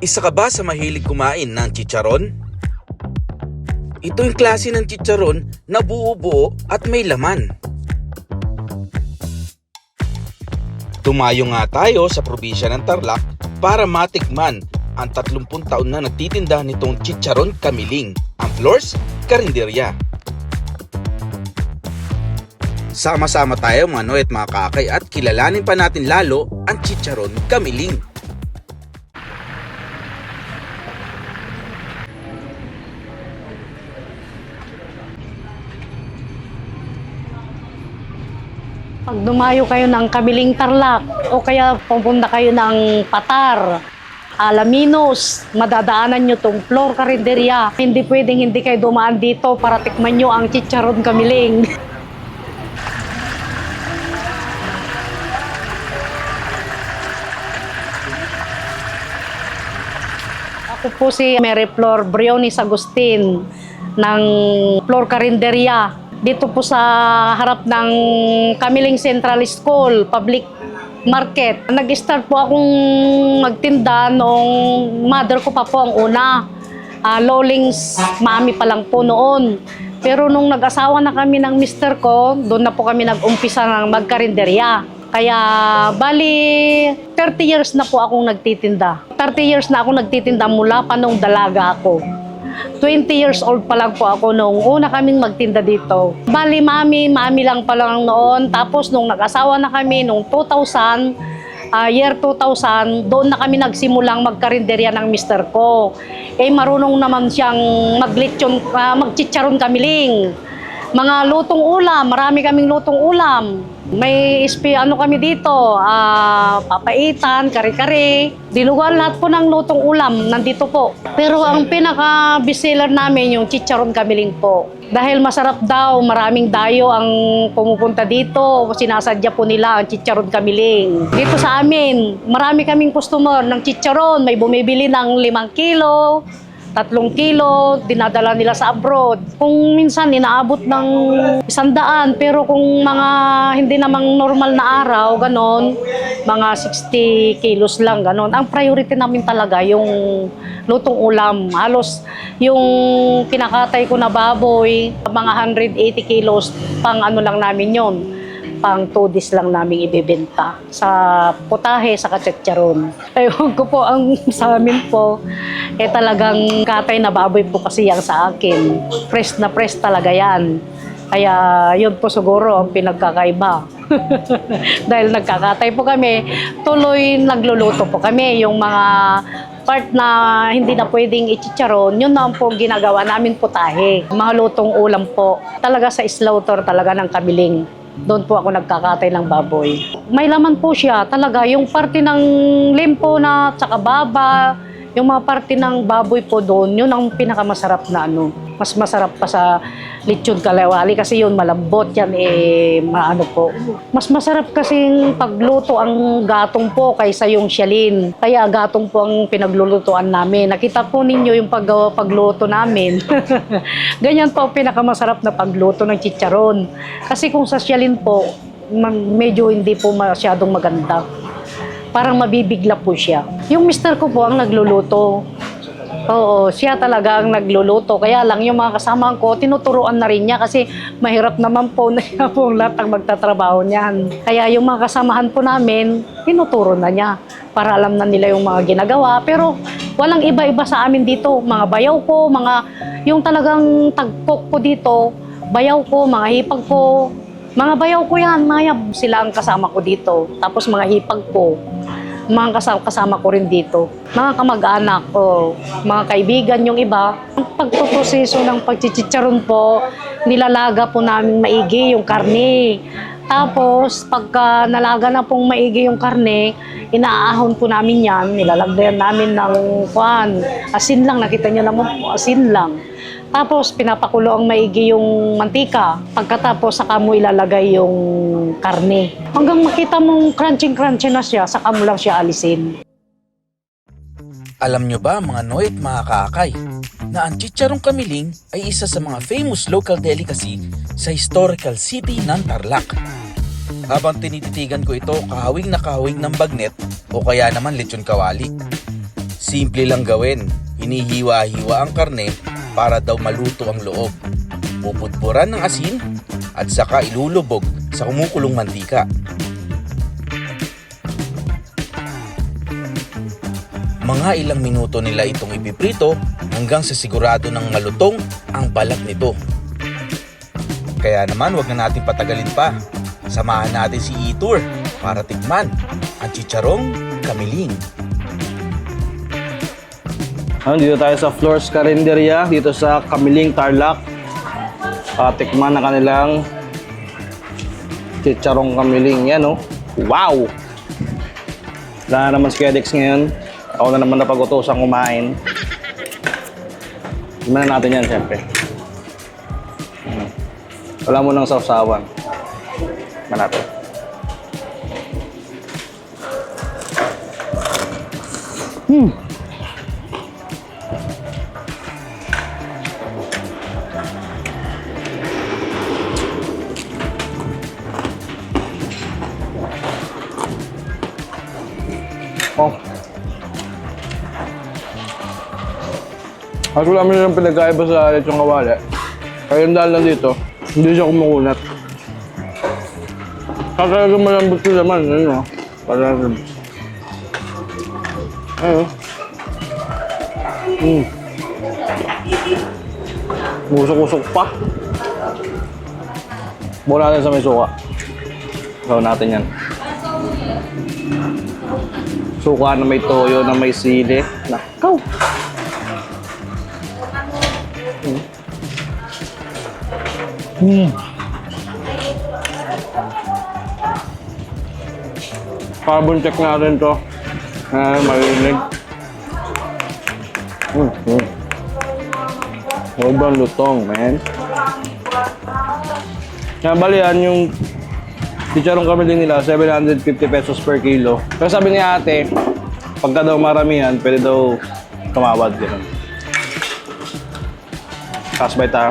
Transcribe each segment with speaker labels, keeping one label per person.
Speaker 1: Isa ka ba sa mahilig kumain ng chicharon? Ito yung klase ng chicharon na buo-buo at may laman. Tumayo nga tayo sa probinsya ng Tarlac para matikman ang 30 taon na nagtitinda nitong chicharon kamiling, ang Flor's Carinderia. Sama-sama tayo mga Noy at mga kakay at kilalanin pa natin lalo ang chicharon kamiling.
Speaker 2: Pag dumayo kayo ng Kamiling Tarlac o kaya pupunta kayo ng Patar, Alaminos, madadaanan nyo tong Flor's Carinderia. Hindi pwedeng hindi kayo dumaan dito para tikman nyo ang chicharon kamiling. Ako po si Mary Flor Briones Agustin ng Flor's Carinderia. Dito po sa harap ng Kamiling Central School, Public Market. Nag-start po akong magtinda noong mother ko pa po ang una. Lolings mami pa lang po noon. Pero nung nag-asawa na kami ng mister ko, doon na po kami nag-umpisa ng magkarinderya. Kaya bali 30 years na po akong nagtitinda. 30 years na akong nagtitinda mula pa nung dalaga ako. 20 years old pa lang po ako nung una kaming magtinda dito. Bali, mami lang pa lang noon. Tapos nung nag-asawa na kami nung 2000, year 2000, doon na kami nagsimulang magkarinderya ng mister ko. Marunong naman siyang magchicharon kamiling. Mga lutong ulam, marami kaming lutong ulam. May kami dito, papaitan, kare-kare, dilugan, lahat po ng lutong ulam, nandito po. Pero ang pinaka-bestseller namin yung chicharon kamiling po. Dahil masarap daw, maraming dayo ang pumupunta dito, sinasadya po nila ang chicharon kamiling. Dito sa amin, marami kaming customer ng chicharon, may bumibili ng 5 kilo, 3 kilo, dinadala nila sa abroad. Kung minsan inaabot ng 100, pero kung mga hindi namang normal na araw, ganon, mga 60 kilos lang, ganon. Ang priority namin talaga yung lutong ulam. Halos yung kinakatay ko na baboy, mga 180 kilos, pang ano lang namin yon, pang 2 days lang namin ibebenta sa putahe, sa katsatsaron. Ewan ko po, ang sa amin po, talagang katay na baboy po kasi yan sa akin. Fresh na fresh talaga yan. Kaya yun po siguro ang pinagkakaiba. Dahil nagkakatay po kami, tuloy nagluluto po kami. Yung mga part na hindi na pwedeng ichicharon, yun na po ginagawa namin putahe. Mga lutong ulam po. Talaga sa slaughter talaga ng kamiling. Doon po ako nagkakatay ng baboy. May laman po siya talaga. Yung parte ng limpo na tsaka baba, yung mga parte ng baboy po doon, yun ang pinakamasarap na ano. Mas masarap pa sa lechon kalawali kasi yun malambot yan maano po. Mas masarap kasing pagluto ang gatong po kaysa yung siyalin. Kaya gatong po ang pinaglulutuan namin. Nakita po ninyo yung pagluto namin. Ganyan po pinakamasarap na pagluto ng chicharon. Kasi kung sa siyalin po, medyo hindi po masyadong maganda. Parang mabibigla po siya. Yung mister ko po ang nagluluto. Oo, siya talaga ang nagluluto. Kaya lang yung mga kasama ko, tinuturuan na rin niya kasi mahirap naman po na siya po lahat ang magtatrabaho niyan. Kaya yung mga kasamahan po namin, tinuturo na niya para alam na nila yung mga ginagawa. Pero walang iba-iba sa amin dito. Mga bayaw ko, yung talagang tagpok ko dito, bayaw ko, mga hipag ko. Mga bayaw ko yan, mayab sila ang kasama ko dito. Tapos mga hipag ko, mga kasama ko rin dito. Mga kamag-anak ko, mga kaibigan yung iba. Ang pagpuproseso ng pagchichicharon po, nilalaga po namin maigi yung karne. Tapos, pagka nalaga na pong maigi yung karne, inaahon po namin yan, nilalagyan namin ng asin lang, nakita nyo naman po, asin lang. Tapos, pinapakulo ang maigi yung mantika. Pagkatapos, saka mo ilalagay yung karne. Hanggang makita mong crunchy-crunchy na siya, saka mo lang siya alisin.
Speaker 1: Alam nyo ba mga Noy at mga kakay, na ang chicharong kamiling ay isa sa mga famous local delicacy sa historical city ng Tarlac. Habang tinititigan ko ito, kahawig na kahawig ng bagnet o kaya naman lechon kawali. Simple lang gawin. Hinihiwa-hiwa ang karne para daw maluto ang loob. Pupudpuran ng asin at saka ilulubog sa kumukulong mantika. Mga ilang minuto nila itong ipiprito hanggang sa sigurado ng malutong ang balat nito. Kaya naman wag na natin patagalin pa. Samahan natin si Itur para tikman ang chicharong kamiling.
Speaker 3: Dito tayo sa Flores Carinderia, dito sa Kamiling, Tarlac. Tikman na kanilang chicharong kamiling. Yan, oh. Wow! Wala na naman si Kedex ngayon. Ako na naman napag-utusang kumain. Tikman na natin yan, syempre. Wala mo nang sausawan. Tikman natin. Oh. Kaso lang yung pinagkaiba sa lechong kawali. Kaya yung dahil lang dito, hindi siya kumukunat. Kakalaga malambot yung laman, ano? Parang... Ayun. Usok-usok pa. Buo natin sa may suka. Gawin natin yan. Suka na may toyo, na may sili. Nakaw! Carbon check natin to. Marinig. Sobrang lutong, man. Kaya bali yan, yung chicharong kamiling nila, 750 pesos per kilo. Pero sabi ni ate, pagka daw maramihan, pwede daw tumawad. Ganun. Kasbay tayo.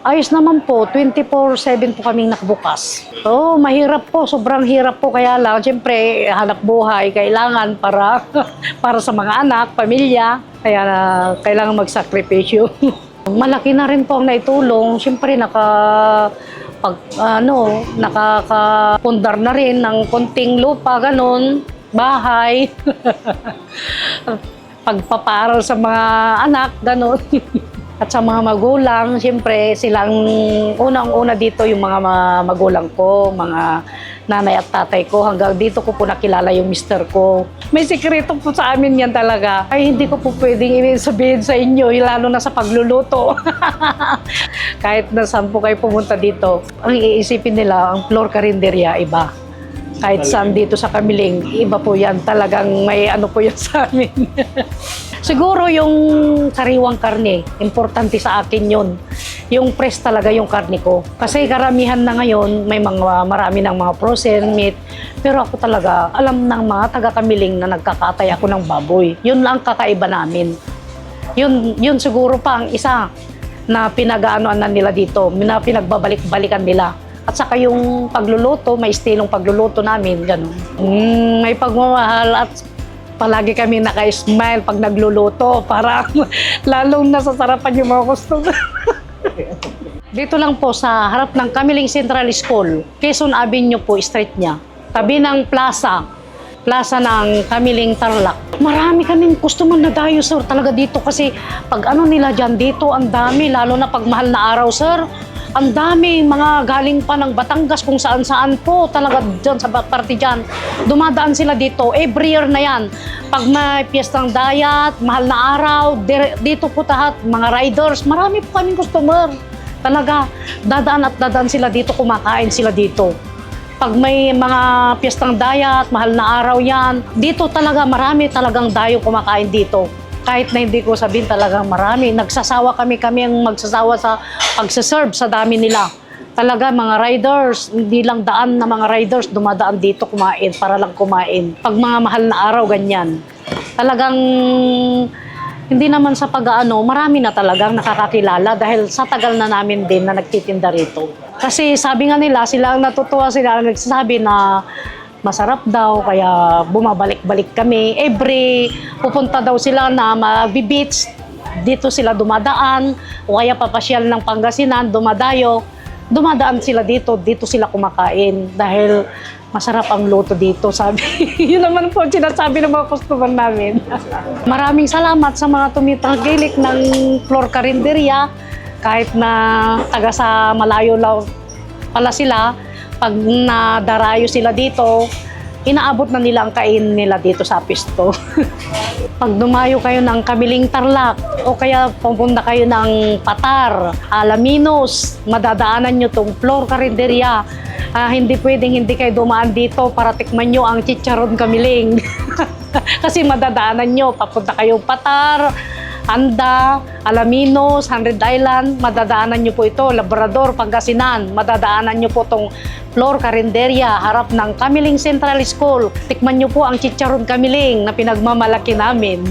Speaker 2: Ayos naman po, 24/7 po kaming nakabukas. Oo, mahirap po, sobrang hirap po. Kaya lang, siyempre, hanap buhay, kailangan para, para sa mga anak, pamilya. Kaya kailangan magsakripisyo. Malaki na rin po ang naitulong. Siyempre, nakakapundar na rin ng konting lupa, ganun, bahay. Pagpaparal sa mga anak, ganun. At sa mga magulang, siyempre silang unang-una dito yung mga magulang ko, mga nanay at tatay ko. Hanggang dito ko po nakilala yung mister ko. May sikreto po sa amin yan talaga. Ay hindi ko po pwedeng sabihin sa inyo, lalo na sa pagluluto. Kahit na saan po kayo pumunta dito, ang iisipin nila, ang Flor Carinderia, iba. Kahit saan dito sa Kamiling, iba po yan. Talagang may ano po yan sa amin. Siguro yung sariwang karne, importante sa akin yun. Yung fresh talaga yung karne ko. Kasi karamihan na ngayon, may marami ng mga frozen meat. Pero ako talaga, alam ng mga taga-Kamiling na nagkakatay ako ng baboy. Yun lang kakaiba namin. Yun siguro pa ang isa na pinag-aanoan na nila dito, na pinagbabalik-balikan nila. At saka yung pagluluto, may estilong pagluluto namin, gano'n. May pagmamahal at palagi kami naka-smile pag nagluluto para lalong nasasarapan yung mga customer. Dito lang po sa harap ng Kamiling Central School, Quezon Avenue po, street niya. Tabi ng plaza ng Kamiling Tarlac. Marami kaming customer na dayo, sir, talaga dito kasi pag ano nila dyan dito, ang dami, lalo na pag mahal na araw, sir. Ang dami, mga galing pa ng Batangas, kung saan-saan po, talaga dyan sa party dyan. Dumadaan sila dito, every year na yan. Pag may piyestang dayat, mahal na araw, dito po tahat, mga riders, marami po kaming customer. Talaga, dadaan sila dito, kumakain sila dito. Pag may mga piyestang dayat, mahal na araw yan, dito talaga marami talagang dayo kumakain dito. Kahit na hindi ko sabihin talagang marami. Nagsasawa kami ang magsasawa sa pagsaserve sa dami nila. Talaga mga riders, hindi lang daan na mga riders dumadaan dito kumain para lang kumain. Pag mga mahal na araw, ganyan. Talagang Hindi naman sa pag-aano, marami na talagang nakakakilala dahil sa tagal na namin din na nagtitinda rito. Kasi sabi nga nila, sila ang natutuwa, sila ang nagsasabi na masarap daw, kaya bumabalik-balik kami. Every pupunta daw sila na mag-beach, dito sila dumadaan, o kaya papasyal ng Pangasinan, dumadaan sila dito sila kumakain dahil masarap ang luto dito, sabi. Yun naman po ang sinasabi ng mga customer namin. Maraming salamat sa mga tumitangkilik ng Flor Carinderia. Kahit na taga sa malayo lang pala sila, pag nadarayo sila dito, inaabot na nila ang kain nila dito sa pisto. Pag dumayo kayo ng Kamiling Tarlac o kaya pupunta kayo ng Patar, Alaminos, madadaanan nyo tong Flor Carinderia. Hindi pwedeng hindi kayo dumaan dito para tikman nyo ang chicharon kamiling. Kasi madadaanan nyo, papunta kayong Patar, Anda, Alaminos, 100 Island, madadaanan nyo po ito, Labrador, Pangasinan, madadaanan nyo po itong Flor Carinderia, harap ng Kamiling Central School. Tikman nyo po ang chicharon kamiling na pinagmamalaki namin.